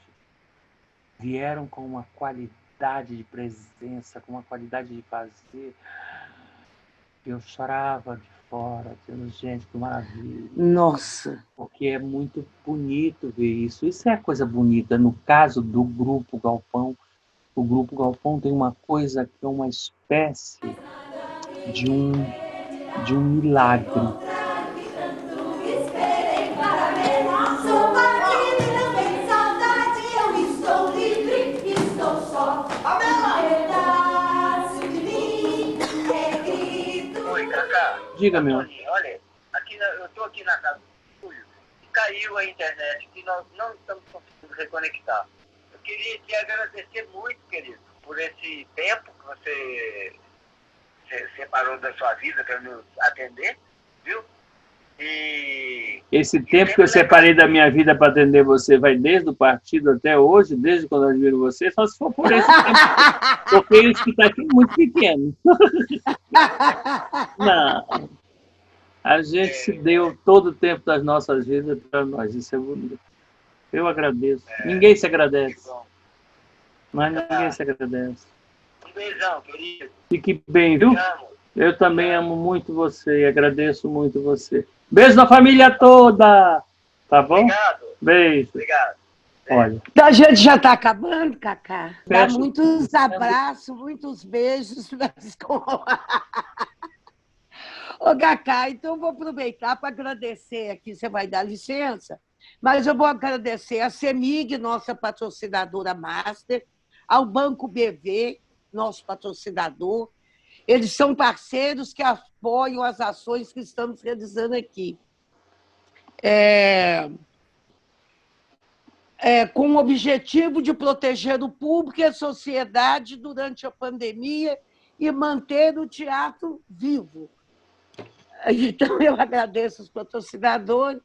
S4: Vieram com uma qualidade de presença, com uma qualidade de fazer. Eu chorava de fora, dizendo, gente, que maravilha.
S3: Nossa.
S4: Porque é muito bonito ver isso. Isso é a coisa bonita. No caso do Grupo Galpão, o Grupo Galpão tem uma coisa que é uma espécie de um milagre.
S7: Oi, Cacá.
S4: Diga, meu.
S7: Olha, aqui eu estou aqui na casa do Júlio e caiu a internet e nós não estamos conseguindo reconectar. Eu queria te agradecer muito, querido, por esse tempo que você separou da sua vida para nos atender, viu? E
S4: Esse tempo que eu separei da minha vida para atender você vai desde o partido até hoje, desde quando eu admiro você, só se for por esse tempo. Porque isso que está aqui é muito pequeno. Não. A gente se deu todo o tempo das nossas vidas para nós. Isso é bonito. Eu agradeço. Ninguém se agradece. Mas ninguém se agradece.
S7: um beijão, querido.
S4: Fique bem, viu?
S7: Te amo.
S4: Eu também amo muito você e agradeço muito você. Beijo na família toda! Tá bom?
S7: Obrigado.
S4: Beijo.
S7: Obrigado.
S4: Olha,
S3: Então, a gente já está acabando, Cacá. Dá
S4: Fecha.
S3: muitos abraços, muitos beijos. Mas Ô, Cacá, então eu vou aproveitar para agradecer aqui, você vai dar licença, mas eu vou agradecer a CEMIG, nossa patrocinadora master, ao Banco BV, nosso patrocinador. Eles são parceiros que apoiam as ações que estamos realizando aqui. Com o objetivo de proteger o público e a sociedade durante a pandemia e manter o teatro vivo. Então, eu agradeço os patrocinadores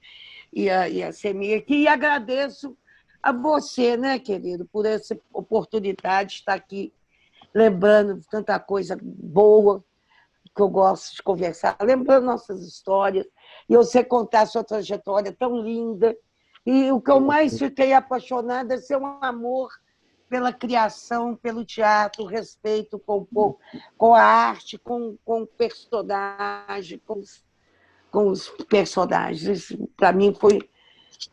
S3: e a CEMIG aqui, e agradeço a você, né, querido, por essa oportunidade de estar aqui lembrando de tanta coisa boa que eu gosto de conversar, lembrando nossas histórias, e você contar a sua trajetória tão linda. E o que eu mais fiquei apaixonada é ser um amor pela criação, pelo teatro, respeito com a arte, com o personagem, com os personagens. Para mim, foi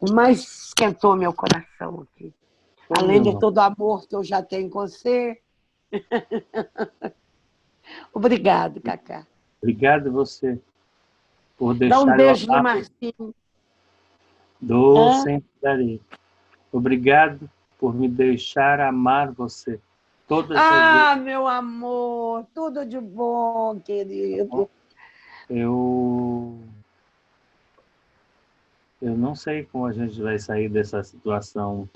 S3: o mais esquentou meu coração aqui. Além de todo o amor que eu já tenho com você. Obrigado, Cacá.
S4: obrigado você por deixar
S3: Dá um
S4: eu
S3: beijo no
S4: amar.
S3: Marcinho.
S4: Sempre darei. Obrigado por me deixar amar você. Todas as vezes.
S3: Meu amor, tudo de bom, querido.
S4: Eu não sei como a gente vai sair dessa situação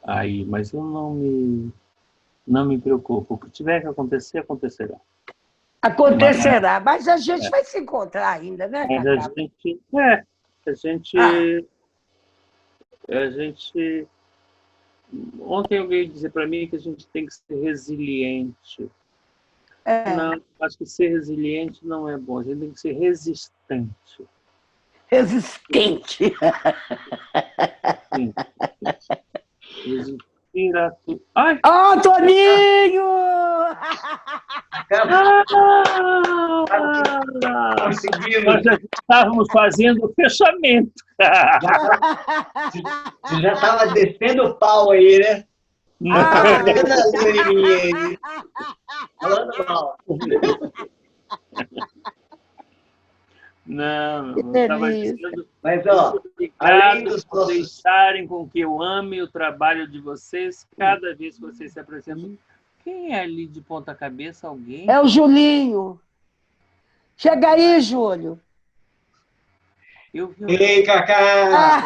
S4: aí, mas eu não me preocupo. O que tiver que acontecer, acontecerá.
S3: Acontecerá, mas a gente vai se encontrar ainda, né,
S4: Mas
S3: Cacá?
S4: a gente... Ontem alguém disse para mim que a gente tem que ser resiliente. Não, acho que ser resiliente não é bom. A gente tem que ser resistente.
S3: Resistente.
S4: Sim. Resistir a tudo. Ai!
S3: Toninho!
S2: Conseguimos.
S4: Nós já estávamos fazendo o fechamento.
S2: Você já estava descendo o pau aí, né? Descendo a linha aí. Falando mal.
S4: Não,
S3: Que
S4: eu estava
S3: delícia.
S4: dizendo.
S2: Mas, ó, além
S4: Obrigado
S2: dos
S4: por
S2: nossos...
S4: deixarem com que eu ame o trabalho de vocês cada vez que vocês se apresentam. Quem é ali de ponta cabeça? Alguém?
S3: É o Julinho. Chega aí, Júlio.
S4: Eu vi
S2: Ei, Cacá!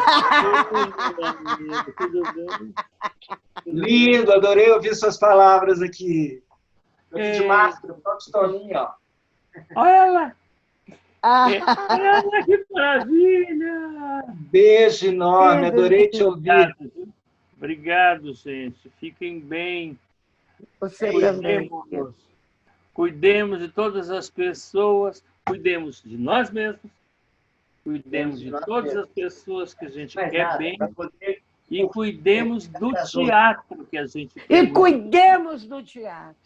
S4: Tudo bem?
S2: Lindo, adorei ouvir suas palavras aqui. Eu fiz de
S4: É.
S2: máscara, só pistolinha, ó.
S4: Olha lá.
S3: Ah,
S4: Que maravilha!
S1: Beijo enorme, adorei te ouvir.
S4: Obrigado, gente. Fiquem bem.
S3: você também.
S4: Cuidemos de todas as pessoas, cuidemos de nós mesmos, cuidemos de todas as pessoas que a gente quer bem e cuidemos do teatro que a gente quer.
S3: E cuidemos do teatro.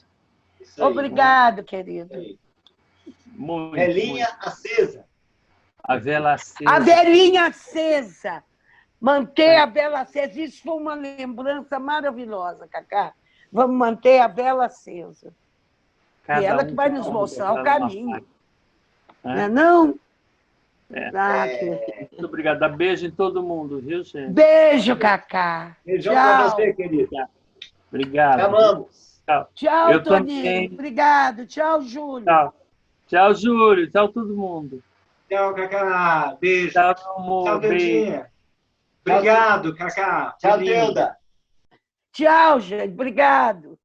S3: Obrigado, querido.
S4: Muito,
S6: Velinha
S4: muito.
S6: acesa.
S4: A vela acesa.
S3: A velhinha acesa. Manter a vela acesa. Isso foi uma lembrança maravilhosa, Cacá. Vamos manter a vela acesa.
S4: Cada
S3: E ela
S4: um
S3: que vai
S4: tem
S3: nos
S4: uma
S3: mostrar o
S4: vela
S3: caminho.
S4: na
S3: Não
S4: parte,
S3: é não?
S4: É.
S3: Ah, querido.
S4: Muito obrigado. Dá beijo em todo mundo, viu, gente?
S3: Beijo, Cacá.
S6: Beijão pra você, querido.
S4: Obrigado.
S6: Te amamos.
S4: Tchau.
S3: Tchau,
S4: Eu
S3: Toninho.
S4: também.
S3: Obrigado. Tchau, Júlio.
S4: Tchau. Tchau, Júlio. Tchau, todo mundo.
S1: Tchau, Cacá. Beijo.
S4: Tchau, meu amor.
S1: Tchau,
S4: Beijo.
S1: Deudinha. Obrigado, Cacá.
S6: Tchau,
S1: Foi lindo.
S6: Teuda.
S3: Tchau, gente. Obrigado.